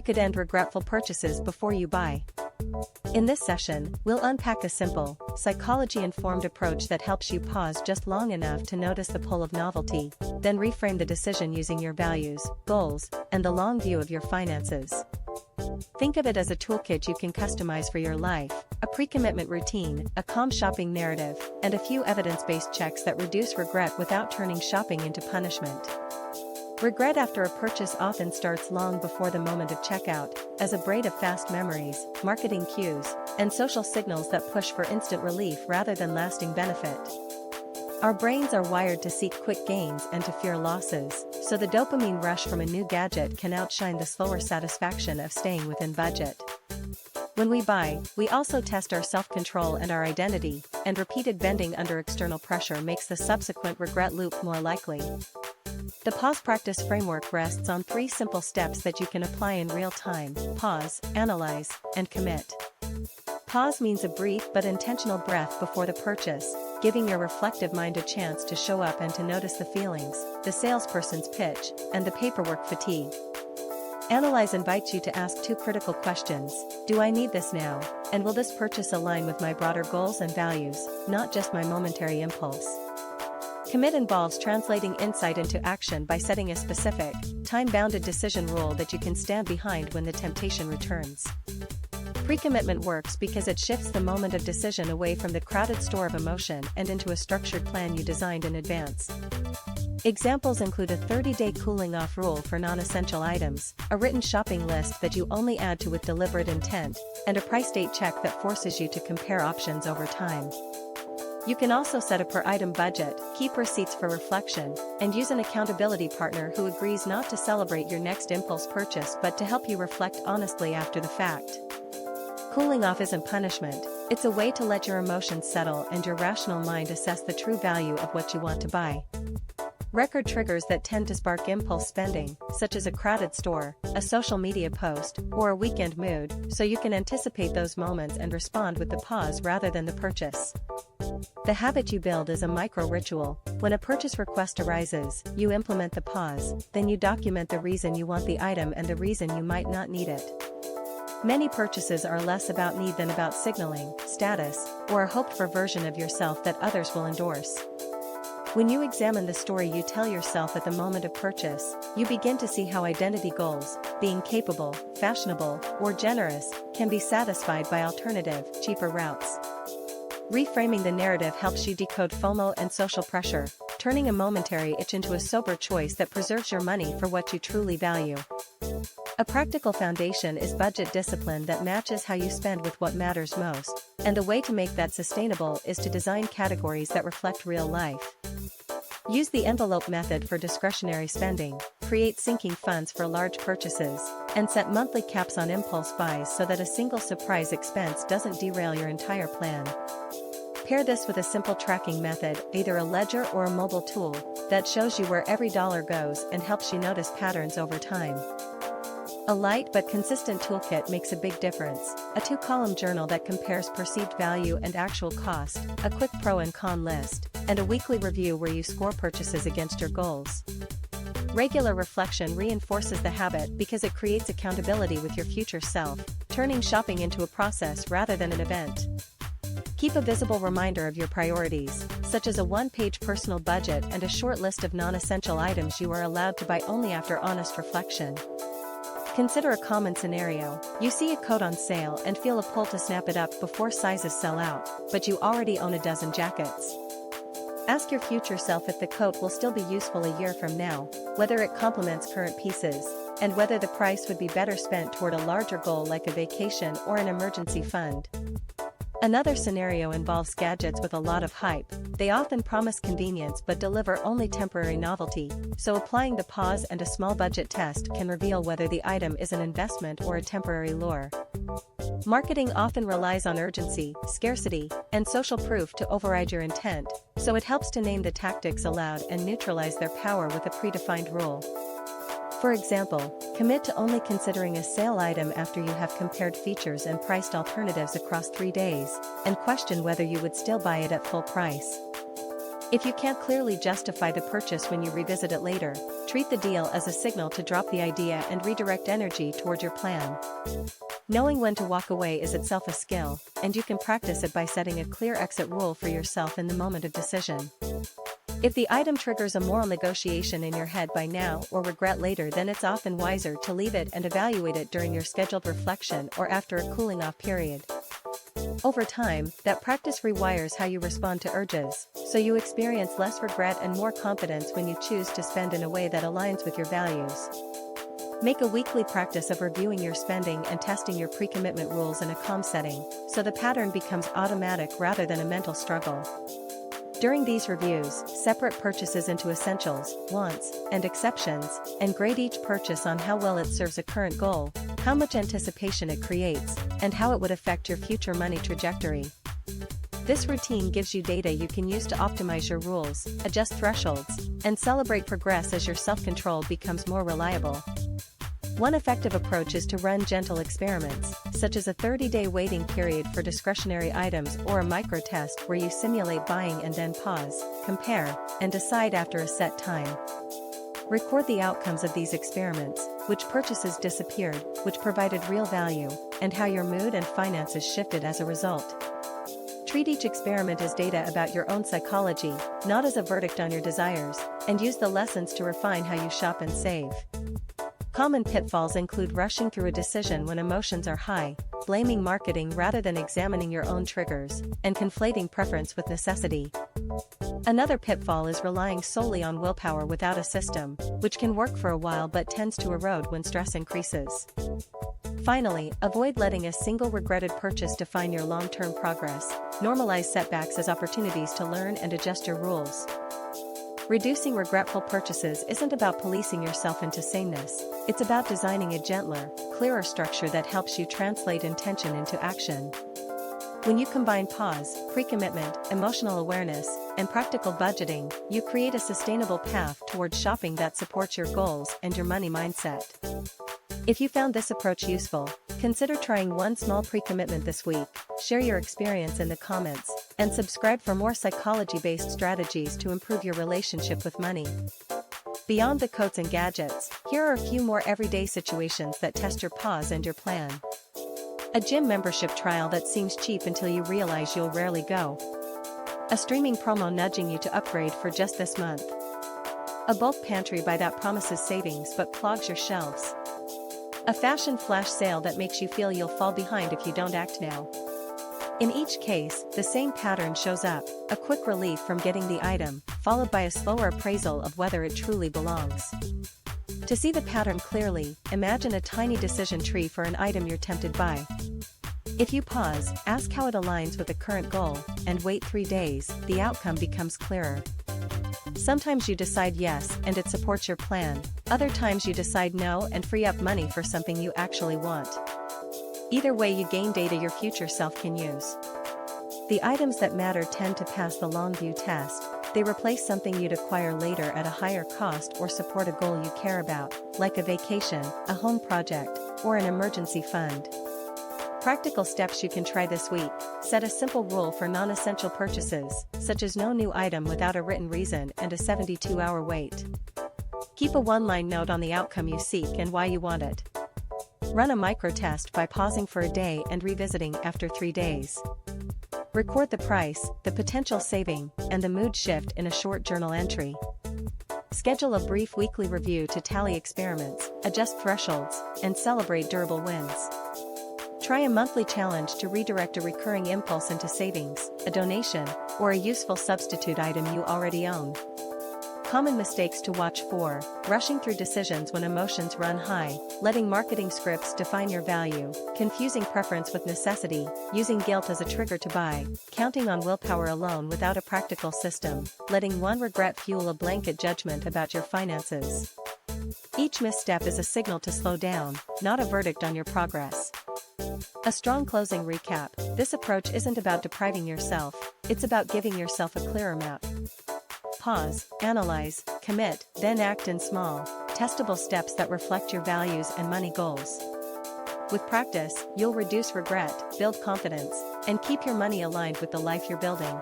could end regretful purchases before you buy. In this session, we'll unpack a simple, psychology-informed approach that helps you pause just long enough to notice the pull of novelty, then reframe the decision using your values, goals, and the long view of your finances. Think of it as a toolkit you can customize for your life, a pre-commitment routine, a calm shopping narrative, and a few evidence-based checks that reduce regret without turning shopping into punishment. Regret after a purchase often starts long before the moment of checkout, as a braid of fast memories, marketing cues, and social signals that push for instant relief rather than lasting benefit. Our brains are wired to seek quick gains and to fear losses, so the dopamine rush from a new gadget can outshine the slower satisfaction of staying within budget. When we buy, we also test our self-control and our identity, and repeated bending under external pressure makes the subsequent regret loop more likely. The pause practice framework rests on 3 simple steps that you can apply in real time: pause, analyze, and commit. Pause means a brief but intentional breath before the purchase, giving your reflective mind a chance to show up and to notice the feelings, the salesperson's pitch, and the paperwork fatigue. Analyze invites you to ask 2 critical questions: do I need this now, and will this purchase align with my broader goals and values, not just my momentary impulse? Commit involves translating insight into action by setting a specific, time-bounded decision rule that you can stand behind when the temptation returns. Pre-commitment works because it shifts the moment of decision away from the crowded store of emotion and into a structured plan you designed in advance. Examples include a 30-day cooling-off rule for non-essential items, a written shopping list that you only add to with deliberate intent, and a price date check that forces you to compare options over time. You can also set a per-item budget, keep receipts for reflection, and use an accountability partner who agrees not to celebrate your next impulse purchase but to help you reflect honestly after the fact. Cooling off isn't punishment, it's a way to let your emotions settle and your rational mind assess the true value of what you want to buy. Record triggers that tend to spark impulse spending, such as a crowded store, a social media post, or a weekend mood, so you can anticipate those moments and respond with the pause rather than the purchase. The habit you build is a micro-ritual. When a purchase request arises, you implement the pause, then you document the reason you want the item and the reason you might not need it. Many purchases are less about need than about signaling, status, or a hoped-for version of yourself that others will endorse. When you examine the story you tell yourself at the moment of purchase, you begin to see how identity goals, being capable, fashionable, or generous, can be satisfied by alternative, cheaper routes. Reframing the narrative helps you decode FOMO and social pressure, turning a momentary itch into a sober choice that preserves your money for what you truly value. A practical foundation is budget discipline that matches how you spend with what matters most, and the way to make that sustainable is to design categories that reflect real life. Use the envelope method for discretionary spending, create sinking funds for large purchases, and set monthly caps on impulse buys so that a single surprise expense doesn't derail your entire plan. Pair this with a simple tracking method, either a ledger or a mobile tool, that shows you where every dollar goes and helps you notice patterns over time. A light but consistent toolkit makes a big difference: a 2-column journal that compares perceived value and actual cost, a quick pro and con list, and a weekly review where you score purchases against your goals. Regular reflection reinforces the habit because it creates accountability with your future self, turning shopping into a process rather than an event. Keep a visible reminder of your priorities, such as a 1-page personal budget and a short list of non-essential items you are allowed to buy only after honest reflection. Consider a common scenario: you see a coat on sale and feel a pull to snap it up before sizes sell out, but you already own a dozen jackets. Ask your future self if the coat will still be useful a year from now, whether it complements current pieces, and whether the price would be better spent toward a larger goal like a vacation or an emergency fund. Another scenario involves gadgets with a lot of hype. They often promise convenience but deliver only temporary novelty, so applying the pause and a small budget test can reveal whether the item is an investment or a temporary lure. Marketing often relies on urgency, scarcity, and social proof to override your intent, so it helps to name the tactics allowed and neutralize their power with a predefined rule. For example, commit to only considering a sale item after you have compared features and priced alternatives across 3 days, and question whether you would still buy it at full price. If you can't clearly justify the purchase when you revisit it later, treat the deal as a signal to drop the idea and redirect energy toward your plan. Knowing when to walk away is itself a skill, and you can practice it by setting a clear exit rule for yourself in the moment of decision. If the item triggers a moral negotiation in your head by now or regret later, then it's often wiser to leave it and evaluate it during your scheduled reflection or after a cooling-off period. Over time, that practice rewires how you respond to urges, so you experience less regret and more confidence when you choose to spend in a way that aligns with your values. Make a weekly practice of reviewing your spending and testing your pre-commitment rules in a calm setting, so the pattern becomes automatic rather than a mental struggle. During these reviews, separate purchases into essentials, wants, and exceptions, and grade each purchase on how well it serves a current goal, how much anticipation it creates, and how it would affect your future money trajectory. This routine gives you data you can use to optimize your rules, adjust thresholds, and celebrate progress as your self-control becomes more reliable. One effective approach is to run gentle experiments, such as a 30-day waiting period for discretionary items or a micro-test where you simulate buying and then pause, compare, and decide after a set time. Record the outcomes of these experiments, which purchases disappeared, which provided real value, and how your mood and finances shifted as a result. Treat each experiment as data about your own psychology, not as a verdict on your desires, and use the lessons to refine how you shop and save. Common pitfalls include rushing through a decision when emotions are high, blaming marketing rather than examining your own triggers, and conflating preference with necessity. Another pitfall is relying solely on willpower without a system, which can work for a while but tends to erode when stress increases. Finally, avoid letting a single regretted purchase define your long-term progress. Normalize setbacks as opportunities to learn and adjust your rules. Reducing regretful purchases isn't about policing yourself into sameness, it's about designing a gentler, clearer structure that helps you translate intention into action. When you combine pause, pre-commitment, emotional awareness, and practical budgeting, you create a sustainable path towards shopping that supports your goals and your money mindset. If you found this approach useful, consider trying one small pre-commitment this week, share your experience in the comments, and subscribe for more psychology-based strategies to improve your relationship with money. Beyond the coats and gadgets, here are a few more everyday situations that test your pause and your plan. A gym membership trial that seems cheap until you realize you'll rarely go. A streaming promo nudging you to upgrade for just this month. A bulk pantry buy that promises savings but clogs your shelves. A fashion flash sale that makes you feel you'll fall behind if you don't act now. In each case, the same pattern shows up: a quick relief from getting the item, followed by a slower appraisal of whether it truly belongs. To see the pattern clearly, imagine a tiny decision tree for an item you're tempted by. If you pause, ask how it aligns with the current goal, and wait 3 days, the outcome becomes clearer. Sometimes you decide yes and it supports your plan, other times you decide no and free up money for something you actually want. Either way, you gain data your future self can use. The items that matter tend to pass the long view test. They replace something you'd acquire later at a higher cost or support a goal you care about, like a vacation, a home project, or an emergency fund. Practical steps you can try this week: set a simple rule for non-essential purchases, such as no new item without a written reason and a 72-hour wait. Keep a one-line note on the outcome you seek and why you want it. Run a micro-test by pausing for a day and revisiting after 3 days. Record the price, the potential saving, and the mood shift in a short journal entry. Schedule a brief weekly review to tally experiments, adjust thresholds, and celebrate durable wins. Try a monthly challenge to redirect a recurring impulse into savings, a donation, or a useful substitute item you already own. Common mistakes to watch for: rushing through decisions when emotions run high, letting marketing scripts define your value, confusing preference with necessity, using guilt as a trigger to buy, counting on willpower alone without a practical system, letting one regret fuel a blanket judgment about your finances. Each misstep is a signal to slow down, not a verdict on your progress. A strong closing recap: this approach isn't about depriving yourself, it's about giving yourself a clearer map. Pause, analyze, commit, then act in small, testable steps that reflect your values and money goals. With practice, you'll reduce regret, build confidence, and keep your money aligned with the life you're building.